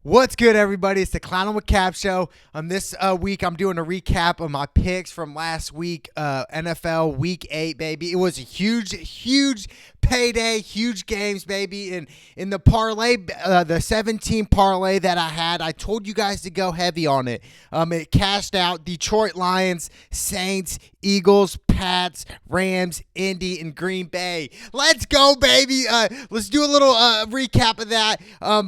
What's good, everybody? It's the Clown with Cap show. This week, I'm doing a recap of my picks from last week, NFL Week 8, baby. It was a huge payday, huge games, baby. And in the parlay, the 17 parlay that I had, I told you guys to go heavy on it. It cashed out. Detroit Lions, Saints, Eagles, Pats, Rams, Indy, and Green Bay. Let's go, baby. Let's do a little recap of that.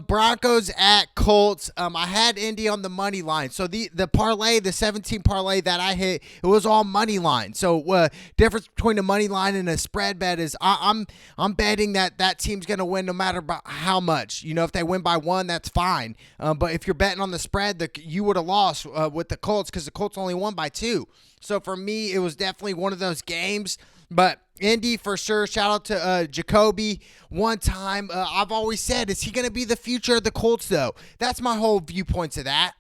Broncos at Colts. I had Indy on the money line. So the parlay, the 17 parlay that I hit, it was all money line. So difference between a money line and a spread bet is I'm betting that team's going to win no matter how much. You know, if they win by one, that's fine. But if you're betting on the spread, you would have lost with the Colts because the Colts only won by 2. So for me, it was definitely one of those games. But Indy for sure. Shout out to Jacoby. One time, I've always said, is he going to be the future of the Colts, though? That's my whole viewpoints of that.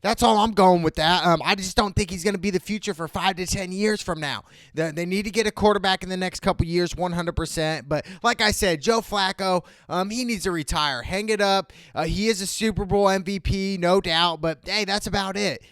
That's all I'm going with that. I just don't think he's going to be the future for 5 to 10 years from now. They need to get a quarterback in the next couple years, 100%. But like I said, Joe Flacco, he needs to retire. Hang it up. He is a Super Bowl MVP, no doubt. But, hey, that's about it.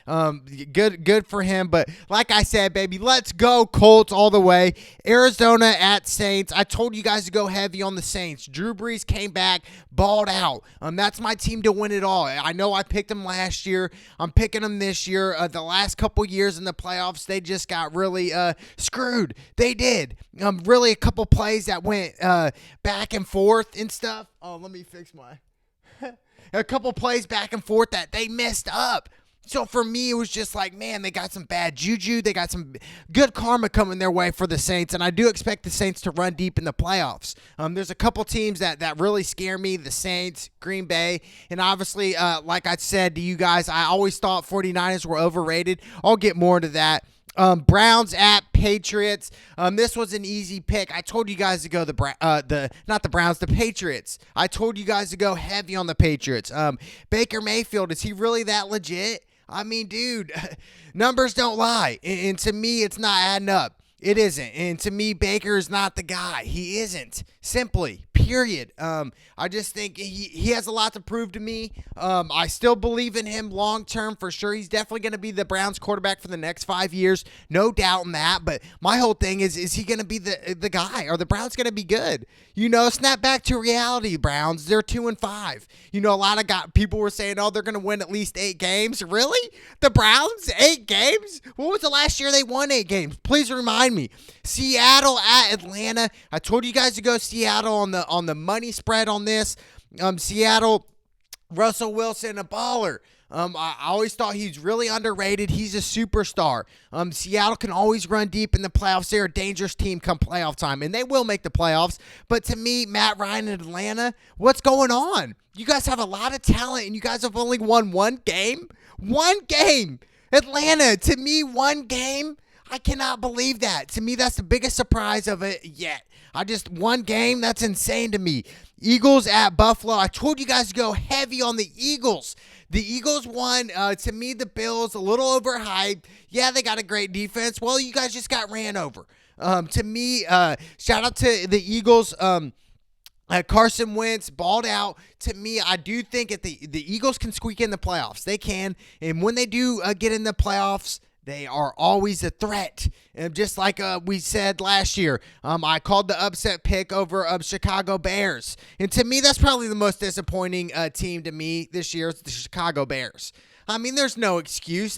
Good for him. But like I said, baby, let's go Colts all the way. Arizona at Saints. I told you guys to go heavy on the Saints. Drew Brees came back, balled out. That's my team to win it all. I know I picked them last year. I'm picking them this year. The last couple years in the playoffs, they just got really screwed. They did. Really a couple plays that went back and forth and stuff. Oh, let me fix my... a couple plays back and forth that they messed up. So for me, it was just like, man, they got some bad juju. They got some good karma coming their way for the Saints, and I do expect the Saints to run deep in the playoffs. There's a couple teams that really scare me, the Saints, Green Bay, and obviously, like I said to you guys, I always thought 49ers were overrated. I'll get more into that. Browns at Patriots. This was an easy pick. I told you guys to go not the Browns, the Patriots. I told you guys to go heavy on the Patriots. Baker Mayfield, is he really that legit? I mean, dude, numbers don't lie. And to me, it's not adding up. It isn't. And to me, Baker is not the guy. He isn't. Simply. Period. I just think he has a lot to prove to me. I still believe in him long term for sure. He's definitely going to be the Browns quarterback for the next 5 years. No doubt in that. But my whole thing is he going to be the guy? Are the Browns going to be good? You know, snap back to reality, Browns. They're 2-5. You know, a lot of people were saying, oh, they're going to win at least 8 games. Really? The Browns? 8 games? When was the last year they won 8 games? Please remind me. Seattle at Atlanta. I told you guys to go Seattle on the money spread on this. Seattle, Russell Wilson, a baller. I always thought he's really underrated. He's a superstar. Seattle can always run deep in the playoffs. They're a dangerous team come playoff time, and they will make the playoffs. But to me, Matt Ryan in Atlanta, what's going on? You guys have a lot of talent, and you guys have only won 1 game? 1 game! Atlanta, to me, 1 game? I cannot believe that. To me, that's the biggest surprise of it yet. 1 game, that's insane to me. Eagles at Buffalo. I told you guys to go heavy on the Eagles. The Eagles won. To me, the Bills, a little overhyped. Yeah, they got a great defense. Well, you guys just got ran over. To me, shout out to the Eagles. Carson Wentz balled out. To me, I do think that the Eagles can squeak in the playoffs. They can. And when they do get in the playoffs, they are always a threat. And just like we said last year, I called the upset pick over Chicago Bears. And to me, that's probably the most disappointing team to me this year is the Chicago Bears. I mean, there's no excuse.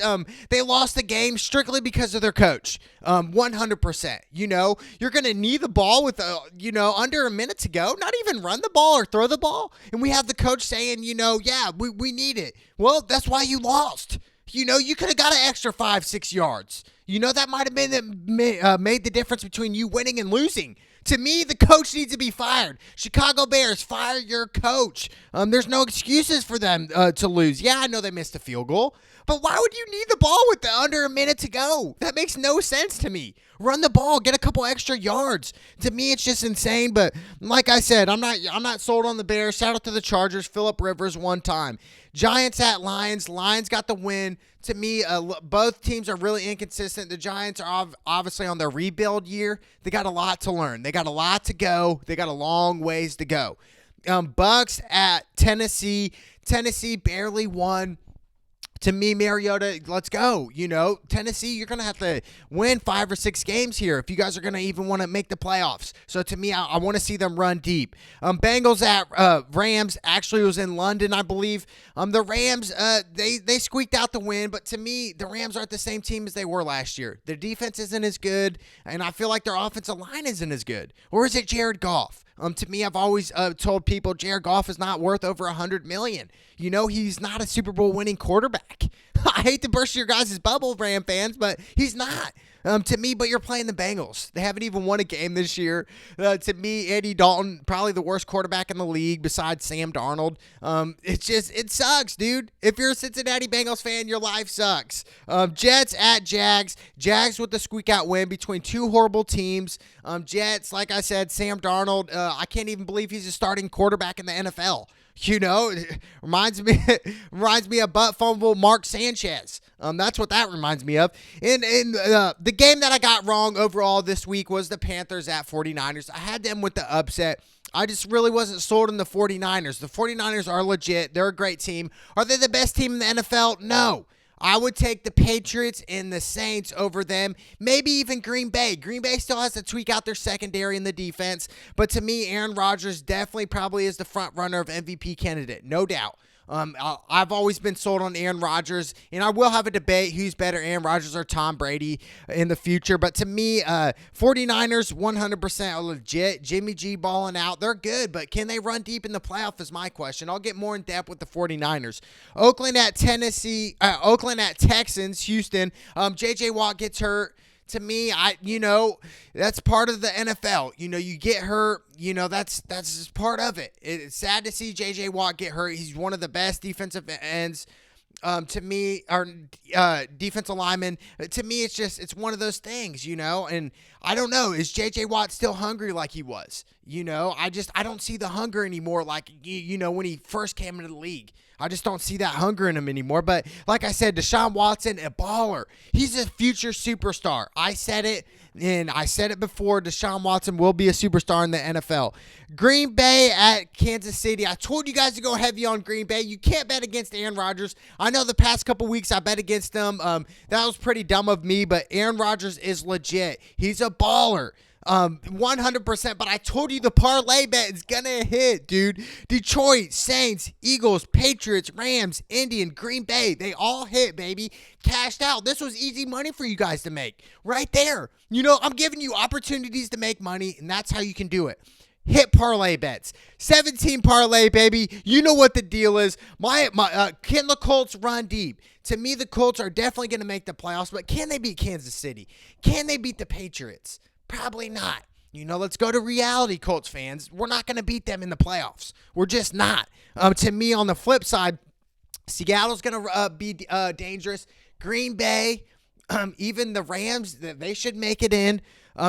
They lost the game strictly because of their coach. 100%. You know, you're going to need the ball with, under a minute to go. Not even run the ball or throw the ball. And we have the coach saying, yeah, we need it. Well, that's why you lost. You know, you could have got an extra 5-6 yards. You know, that might have been made the difference between you winning and losing. To me, the coach needs to be fired. Chicago Bears, fire your coach. There's no excuses for them to lose. Yeah, I know they missed a field goal, but why would you need the ball with under a minute to go? That makes no sense to me. Run the ball, get a couple extra yards. To me, it's just insane. But like I said, I'm not sold on the Bears. Shout out to the Chargers. Phillip Rivers 1 time. Giants at Lions. Lions got the win. To me, both teams are really inconsistent. The Giants are obviously on their rebuild year. They got a lot to learn. They got a lot to go. They got a long ways to go. Bucks at Tennessee. Tennessee barely won. To me, Mariota, let's go. Tennessee, you're going to have to win 5 or 6 games here if you guys are going to even want to make the playoffs. So to me, I want to see them run deep. Bengals at Rams. Actually, it was in London, I believe. The Rams, they squeaked out the win, but to me, the Rams aren't the same team as they were last year. Their defense isn't as good, and I feel like their offensive line isn't as good. Or is it Jared Goff? To me, I've always told people Jared Goff is not worth over $100 million. He's not a Super Bowl winning quarterback. I hate to burst your guys' bubble, Ram fans, but he's not. To me, but you're playing the Bengals. They haven't even won a game this year. To me, Andy Dalton, probably the worst quarterback in the league besides Sam Darnold. It sucks, dude. If you're a Cincinnati Bengals fan, your life sucks. Jets at Jags. Jags with the squeak out win between two horrible teams. Jets, like I said, Sam Darnold, I can't even believe he's a starting quarterback in the NFL. It reminds me of butt fumble Mark Sanchez. That's what that reminds me of. And the game that I got wrong overall this week was the Panthers at 49ers. I had them with the upset. I just really wasn't sold on the 49ers. The 49ers are legit. They're a great team. Are they the best team in the NFL? No. I would take the Patriots and the Saints over them. Maybe even Green Bay. Green Bay still has to tweak out their secondary and the defense. But to me, Aaron Rodgers definitely probably is the front runner of MVP candidate. No doubt. I've always been sold on Aaron Rodgers, and I will have a debate who's better, Aaron Rodgers or Tom Brady in the future. But to me, 49ers 100% are legit. Jimmy G balling out. They're good, but can they run deep in the playoff is my question. I'll get more in depth with the 49ers. Oakland at Texans, Houston. J.J. Watt gets hurt. To me, that's part of the NFL. You get hurt. That's just part of it. It's sad to see J.J. Watt get hurt. He's one of the best defensive ends. To me, or defensive lineman. To me, it's one of those things, And I don't know. Is J.J. Watt still hungry like he was? I don't see the hunger anymore like when he first came into the league. I just don't see that hunger in him anymore. But like I said, Deshaun Watson, a baller. He's a future superstar. I said it, and I said it before. Deshaun Watson will be a superstar in the NFL. Green Bay at Kansas City. I told you guys to go heavy on Green Bay. You can't bet against Aaron Rodgers. I know the past couple weeks I bet against them. That was pretty dumb of me, but Aaron Rodgers is legit. He's a baller. 100%, but I told you the parlay bet is gonna hit, dude. Detroit, Saints, Eagles, Patriots, Rams, Indian, Green Bay, they all hit, baby. Cashed out. This was easy money for you guys to make. Right there. I'm giving you opportunities to make money, and that's how you can do it. Hit parlay bets. 17 parlay, baby. You know what the deal is. Can the Colts run deep? To me, the Colts are definitely going to make the playoffs, but can they beat Kansas City? Can they beat the Patriots? Probably not. Let's go to reality, Colts fans. We're not going to beat them in the playoffs. We're just not. To me, on the flip side, Seattle's going to be dangerous. Green Bay, even the Rams, they should make it in.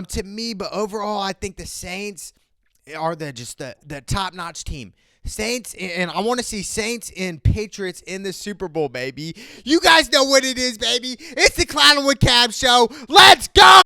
To me, but overall, I think the Saints are the top-notch team. Saints, and I want to see Saints and Patriots in the Super Bowl, baby. You guys know what it is, baby. It's the Clown with Cab show. Let's go!